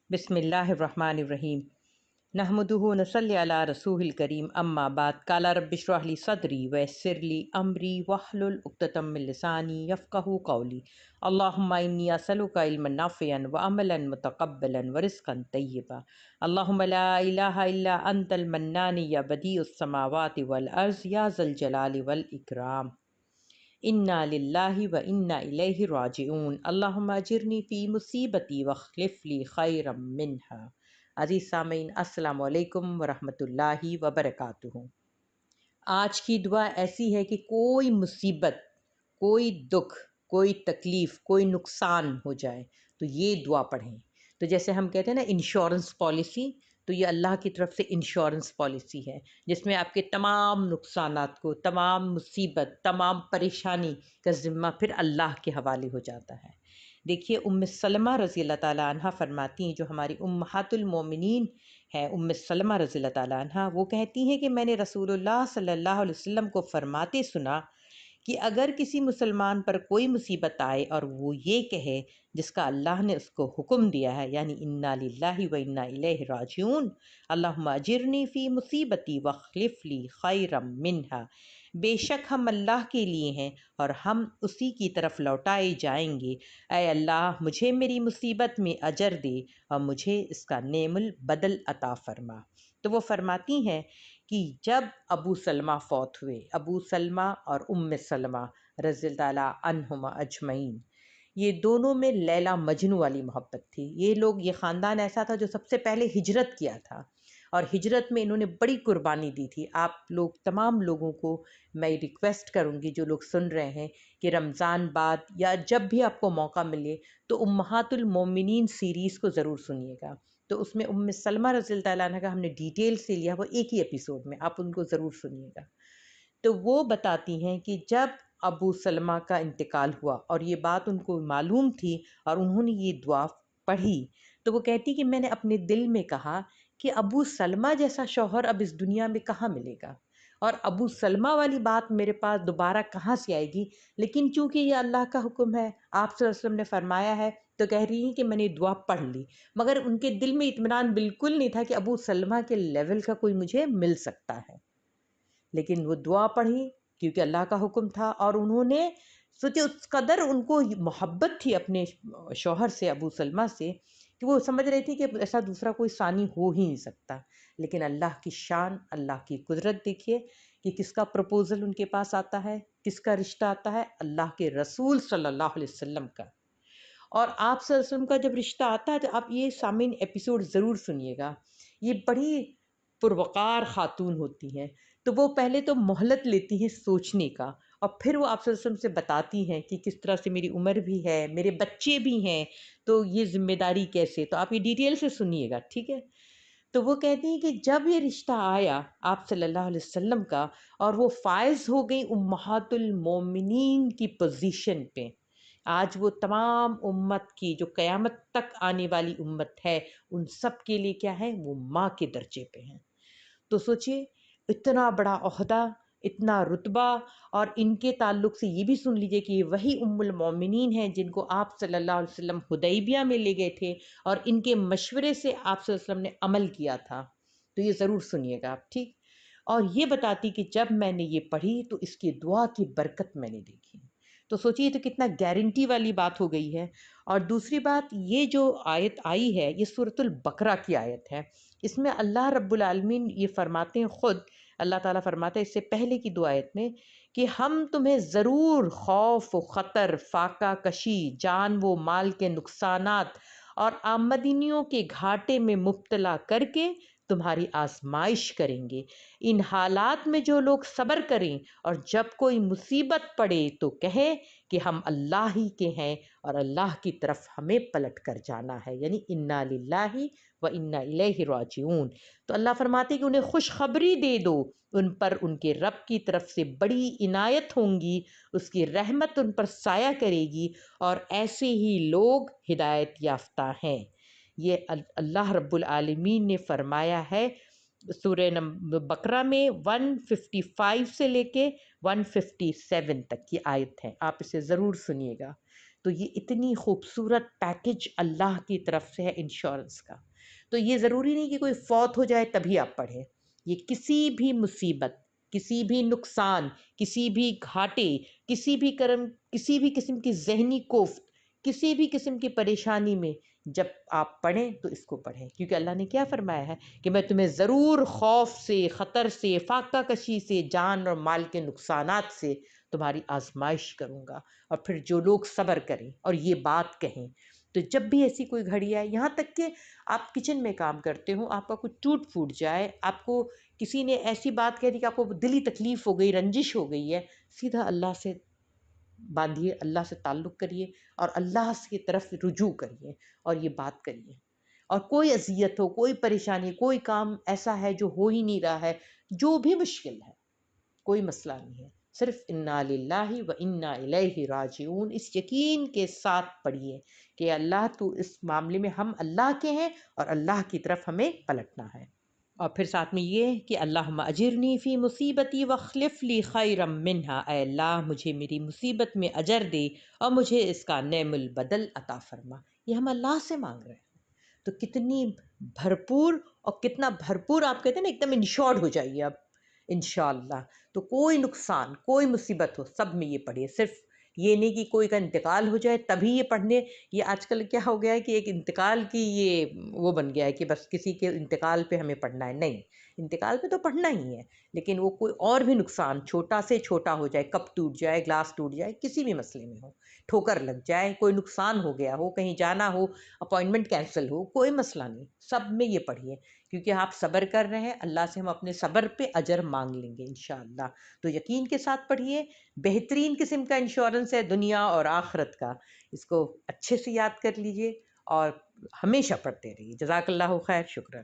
बिस्मिल्लाहिर्रहमानिर्रहीम नहमदुहु नसल्ली अला रसूलिल करीम अम्मा बाद काला रब्बि इश्रह ली सदरी व यस्सिर ली अमरी वहलुल उक़्दतम मिन लिसानी यफ़क़हू क़ौली अल्लाहुम्मा इन्नी असअलुका इल्मन नाफ़िअन व अमलन मुतक़ब्बलन व रिज़्क़न तय्यिबा अल्लाहुम्मा ला इलाहा इल्ला अंतल मन्नान या बदीउस समावाति वल अर्ज़ या ज़ल जलाली वल इकराम इन्ना लिल्लाहि व इन्ना इलैहि राजिऊन अल्लाहुम्मा अजिरनी फ़ी मुसीबती वख़्लिफ़ ली खैरम मिन्हा। अज़ीज़ सामीन, अस्सलामु अलैकुम व रहमतुल्लाहि व बरकातुहू। आज की दुआ ऐसी है कि कोई मुसीबत, कोई दुख, कोई तकलीफ़, कोई नुकसान हो जाए तो ये दुआ पढ़ें। तो जैसे हम कहते हैं ना इंश्योरेंस पॉलिसी, तो ये अल्लाह की तरफ से इंश्योरेंस पॉलिसी है जिसमें आपके तमाम नुकसानात को, तमाम मुसीबत, तमाम परेशानी का ज़िम्मा फिर अल्लाह के हवाले हो जाता है। देखिए उम्म सलमा रज़ी अल्लाह ताला अन्हा फरमाती हैं, जो हमारी उम्महातुल मोमिनीन है उम्म सलमा रज़ी अल्लाह ताला अन्हा, वो कहती हैं कि मैंने रसूलुल्लाह सल्लल्लाहु अलैहि वसल्लम को फरमाते सुना कि अगर किसी मुसलमान पर कोई मुसीबत आए और वो ये कहे जिसका अल्लाह ने उसको हुक्म दिया है, यानी इन्ना लिल्लाहि व इन्ना इलैहि राजिऊन अल्लाहुम्मा अजिरनी फ़ी मुसीबती वख़्लिफ़ ली खैरम मिन्हा, बेशक हम अल्लाह के लिए हैं और हम उसी की तरफ लौटाए जाएंगे। ऐ अल्लाह, मुझे मेरी मुसीबत में अजर दे और मुझे इसका नेमुल बदल अता फ़रमा। तो वो फरमाती हैं कि जब अबू सलमा फ़ौत हुए, अबू सलमा और उम्म सलमा रज़ी ताला अन्हुमा अजमईन, ये दोनों में लैला मजनू वाली मोहब्बत थी। ये लोग, ये ख़ानदान ऐसा था जो सबसे पहले हिजरत किया था और हिजरत में इन्होंने बड़ी कुर्बानी दी थी। आप लोग, तमाम लोगों को मैं रिक्वेस्ट करूँगी, जो लोग सुन रहे हैं, कि रमज़ान बाद या जब भी आपको मौका मिले तो उम्महातुल मोमिनीन सीरीज़ को ज़रूर सुनिएगा। तो उसमें उम्म सलमा रज़ी ताला अन्हा का हमने डिटेल से लिया, वो एक ही एपिसोड में, आप उनको ज़रूर सुनिएगा। तो वो बताती हैं कि जब अबू सलमा का इंतकाल हुआ और ये बात उनको मालूम थी और उन्होंने ये दुआ पढ़ी, तो वो कहती कि मैंने अपने दिल में कहा कि अबू सलमा जैसा शौहर अब इस दुनिया में कहाँ मिलेगा और अबू सलमा वाली बात मेरे पास दोबारा कहाँ से आएगी। लेकिन चूँकि ये अल्लाह का हुक्म है, आप सल्लल्लाहु अलैहि वसल्लम ने फरमाया है, तो कह रही हैं कि मैंने दुआ पढ़ ली। मगर उनके दिल में इत्मीनान बिल्कुल नहीं था कि अबू सलमा के लेवल का कोई मुझे मिल सकता है। लेकिन वो दुआ पढ़ी क्योंकि अल्लाह का हुक्म था और उन्होंने सोचे, उस कदर उनको मोहब्बत थी अपने शौहर से, अबू सलमा से, कि वो समझ रही थी कि ऐसा दूसरा कोई सानी हो ही नहीं सकता। लेकिन अल्लाह की शान, अल्लाह की कुदरत देखिए कि किसका प्रपोज़ल उनके पास आता है, किसका रिश्ता आता है, अल्लाह के रसूल सल्लल्लाहु अलैहि वसल्लम का। और आप सल्लल्लाहु अलैहि वसल्लम का जब रिश्ता आता है तो आप ये सामीन एपिसोड ज़रूर सुनिएगा। ये बड़ी पुरवकार ख़ातून होती हैं, तो वो पहले तो मोहलत लेती हैं सोचने का और फिर वो आप सल्लल्लाहु अलैहि वसल्लम से बताती हैं कि किस तरह से मेरी उम्र भी है, मेरे बच्चे भी हैं, तो ये ज़िम्मेदारी कैसे। तो आप ये डिटेल से सुनिएगा, ठीक है। तो वो कहती हैं कि जब ये रिश्ता आया आप सल्लल्लाहु अलैहि वसल्लम का और वो फ़ाइज़ हो गई उम्महातुल मोमिनीन की पोजीशन पे, आज वो तमाम उम्मत की, जो क़यामत तक आने वाली उम्मत है, उन सब के लिए क्या है, वो माँ के दर्जे पे हैं। तो सोचिए, इतना बड़ा ओहदा, इतना रुतबा, और इनके ताल्लुक़ से ये भी सुन लीजिए कि ये वही उम्मुल मोमिनीन हैं जिनको आप सल्लल्लाहु अलैहि वसल्लम हुदैबिया में ले गए थे और इनके मशवरे से आप सल्लल्लाहु अलैहि वसल्लम ने अमल किया था। तो ये ज़रूर सुनिएगा आप, ठीक। और ये बताती कि जब मैंने ये पढ़ी तो इसकी दुआ की बरकत मैंने देखी। तो सोचिए, तो कितना गारंटी वाली बात हो गई है। और दूसरी बात, ये जो आयत आई है, ये सूरतुल बकरा की आयत है। इसमें अल्लाह रब्बुल आलमीन ये फरमाते हैं, ख़ुद अल्लाह ताला फरमाते हैं इससे पहले की दो आयत में, कि हम तुम्हें ज़रूर खौफ व ख़तर, फाका कशी, जान व माल के नुकसानात और आमदनियों के घाटे में मुब्तला करके तुम्हारी आजमाइश करेंगे। इन हालात में जो लोग सब्र करें और जब कोई मुसीबत पड़े तो कहे कि हम अल्लाह ही के हैं और अल्लाह की तरफ हमें पलट कर जाना है, यानी इन्ना लिल्लाहि व इन्ना इलैहि राजिऊन। तो अल्लाह फरमाते कि उन्हें खुशखबरी दे दो, उन पर उनके रब की तरफ से बड़ी इनायत होंगी, उसकी रहमत उन पर साया करेगी और ऐसे ही लोग हिदायत याफ्ता हैं। ये अल्लाह रब्बुल आलमीन ने फरमाया है सूरह बकरा में 155 से लेके 157 तक की आयत है। आप इसे ज़रूर सुनिएगा। تو یہ اتنی خوبصورت پیکج اللہ کی طرف سے ہے انشورنس کا. تو یہ ضروری نہیں کہ کوئی فوت ہو جائے تبھی آپ پڑھیں. یہ کسی بھی مصیبت، کسی بھی نقصان، کسی بھی گھاٹے، کسی بھی کسی بھی قسم کی ذہنی کوفت، کسی بھی قسم کی پریشانی میں جب آپ پڑھیں تو اس کو پڑھیں، کیونکہ اللہ نے کیا فرمایا ہے کہ میں تمہیں ضرور خوف سے، خطر سے، فاقہ کشی سے، جان اور مال کے نقصانات سے تمہاری آزمائش کروں گا. اور پھر جو لوگ صبر کریں اور یہ بات کہیں. تو جب بھی ایسی کوئی گھڑی آئے، یہاں تک کہ آپ کچن میں کام کرتے ہوں، آپ کا کچھ ٹوٹ پھوٹ جائے، آپ کو کسی نے ایسی بات کہہ دی کہ آپ کو دلی تکلیف ہو گئی، رنجش ہو گئی ہے، سیدھا اللہ سے باندھیے، اللہ سے تعلق کریے اور اللہ کی طرف رجوع کریے اور یہ بات کریے. اور کوئی اذیت ہو، کوئی پریشانی، کوئی کام ایسا ہے جو ہو ہی نہیں رہا ہے، جو بھی مشکل ہے، کوئی مسئلہ نہیں ہے، صرف انا للہ و انا الیہ راجعون اس یقین کے ساتھ پڑھیے کہ اللہ تو اس معاملے میں ہم اللہ کے ہیں اور اللہ کی طرف ہمیں پلٹنا ہے. اور پھر ساتھ میں یہ کہ اللہم اجرنی فی مصیبتی واخلف لی خیرا منہا، اے اللہ مجھے میری مصیبت میں اجر دے اور مجھے اس کا نعم البدل عطا فرما. یہ ہم اللہ سے مانگ رہے ہیں. تو کتنی بھرپور، اور کتنا بھرپور آپ کہتے ہیں نا، ایک دم انشورڈ ہو جائیے اب انشاءاللہ. تو کوئی نقصان، کوئی مصیبت ہو، سب میں یہ پڑھیے. صرف یہ نہیں کہ کوئی کا انتقال ہو جائے تبھی یہ پڑھنے. یہ آج کل کیا ہو گیا ہے کہ ایک انتقال کی یہ وہ بن گیا ہے کہ بس کسی کے انتقال پہ ہمیں پڑھنا ہے. نہیں، انتقال پہ تو پڑھنا ہی ہے، لیکن وہ کوئی اور بھی نقصان چھوٹا سے چھوٹا ہو جائے، کپ ٹوٹ جائے، گلاس ٹوٹ جائے، کسی بھی مسئلے میں ہو، ٹھوکر لگ جائے، کوئی نقصان ہو گیا ہو، کہیں جانا ہو، اپائنٹمنٹ کینسل ہو، کوئی مسئلہ نہیں، سب میں یہ پڑھیے. کیونکہ آپ صبر کر رہے ہیں، اللہ سے ہم اپنے صبر پہ اجر مانگ لیں گے انشاءاللہ. تو یقین کے ساتھ پڑھیے. بہترین قسم کا انشورنس ہے دنیا اور آخرت کا. اس کو اچھے سے یاد کر لیجئے اور ہمیشہ پڑھتے رہیے. جزاک اللہ خیر. شکریہ.